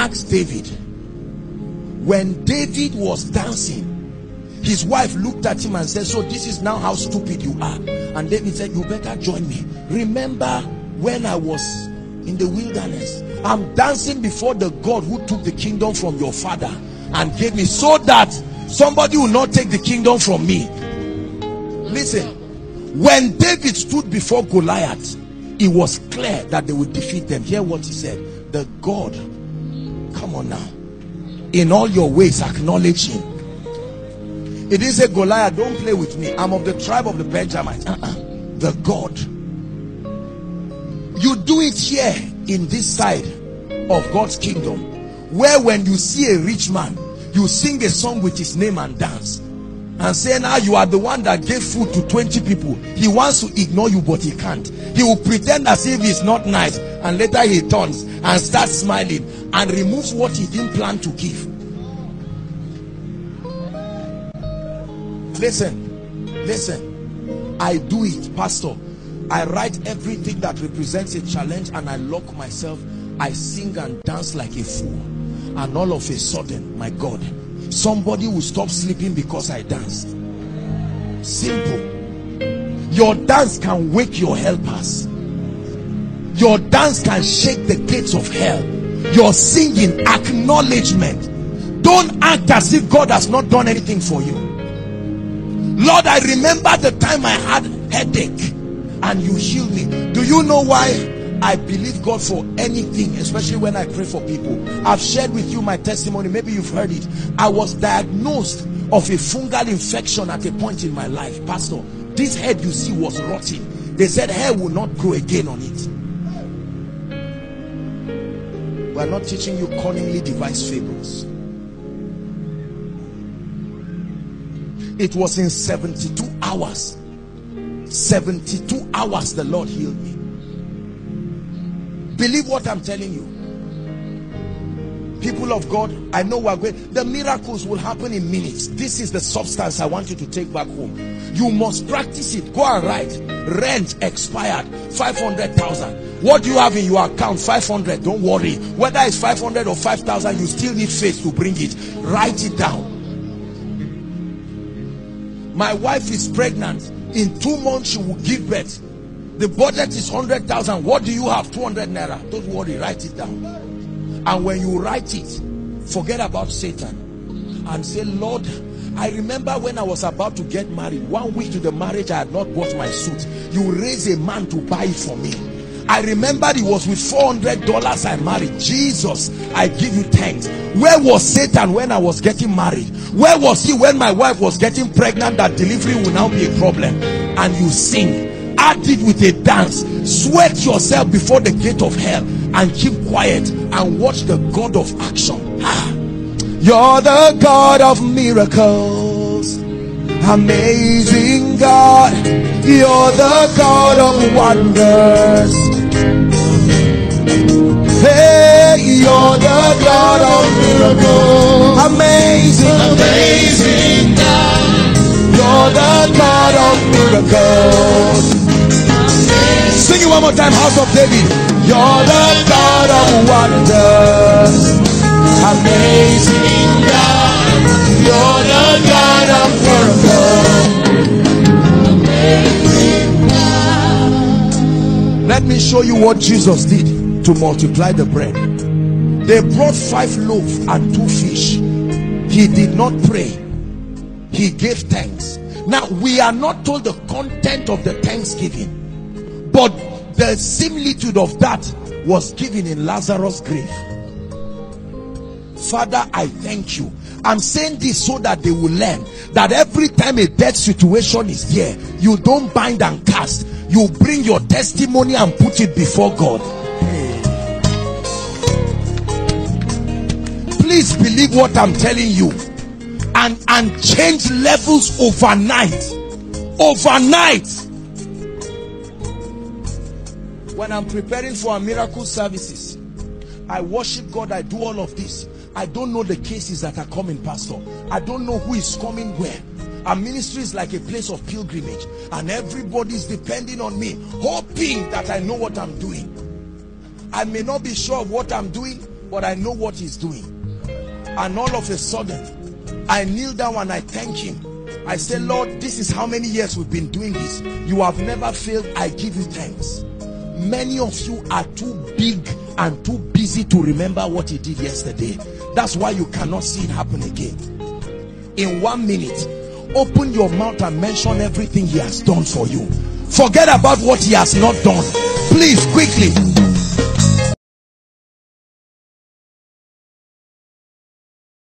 Ask David. When David was dancing, his wife looked at him and said, so this is now how stupid you are. And David said, you better join me. Remember when I was in the wilderness, I'm dancing before the God who took the kingdom from your father and gave me, so that somebody will not take the kingdom from me. Listen, when David stood before Goliath, it was clear that they would defeat them. Hear what he said. The God, come on now, in all your ways acknowledge him. It is a Goliath, don't play with me, I'm of the tribe of the Benjamites. The God. You do it here in this side of God's kingdom, where when you see a rich man, you sing a song with his name and dance and say, now you are the one that gave food to 20 people. He wants to ignore you, but he can't. He will pretend as if it's not nice, and later he turns and starts smiling and removes what he didn't plan to give. Listen, I do it, Pastor. I write everything that represents a challenge and I lock myself. I sing and dance like a fool, and all of a sudden, my God, somebody will stop sleeping because I danced. Simple. Your dance can wake your helpers. Your dance can shake the gates of hell. Your singing, acknowledgement. Don't act as if God has not done anything for you. Lord, I remember the time I had headache and you healed me. Do you know why I believe God for anything, especially when I pray for people? I've shared with you my testimony. Maybe you've heard it. I was diagnosed of a fungal infection at a point in my life. Pastor, this head you see was rotting. They said hair will not grow again on it. We're not teaching you cunningly devised fables. It was in 72 hours. 72 hours the Lord healed me. Believe what I'm telling you. People of God, I know we're going, the miracles will happen in minutes. This is the substance I want you to take back home. You must practice it. Go and write. Rent expired, 500,000. What do you have in your account? 500. Don't worry. Whether it's 500 or 5,000, you still need faith to bring it. Write it down. My wife is pregnant. In 2 months she will give birth. The budget is 100,000. What do you have? 200 naira. Don't worry, write it down. And when you write it, forget about Satan and say, Lord, I remember when I was about to get married, 1 week to the marriage, I had not bought my suit. You raise a man to buy it for me. I remember it was with $400 I married. Jesus, I give you thanks. Where was Satan when I was getting married? Where was he when my wife was getting pregnant, that delivery will now be a problem? And you sing. Add it with a dance. Sweat yourself before the gate of hell and keep quiet and watch the God of action. You're the God of miracles, amazing God. You're the God of wonders. Hey, you're the God of miracles, amazing God. You're the God of miracles. Sing it one more time, House of David. You're the God of wonders, amazing God. You're the God of miracles, amazing God. Let me show you what Jesus did to multiply the bread. They brought 5 loaves and 2 fish. He did not pray. He gave thanks. Now, we are not told the content of the thanksgiving, but the similitude of that was given in Lazarus' grave. Father, I thank you. I'm saying this so that they will learn that every time a death situation is here, you don't bind and cast. You bring your testimony and put it before God. Please believe what I'm telling you. And change levels overnight. When I'm preparing for our miracle services, I worship God, I do all of this. I don't know the cases that are coming, Pastor. I don't know who is coming where. Our ministry is like a place of pilgrimage, and everybody is depending on me, hoping that I know what I'm doing. I may not be sure of what I'm doing, but I know what he's doing. And all of a sudden, I kneel down and I thank him. I say, Lord, this is how many years we've been doing this. You have never failed. I give you thanks. Many of you are too big and too busy to remember what he did yesterday. That's why you cannot see it happen again. In 1 minute, open your mouth and mention everything he has done for you. Forget about what he has not done. Please, quickly.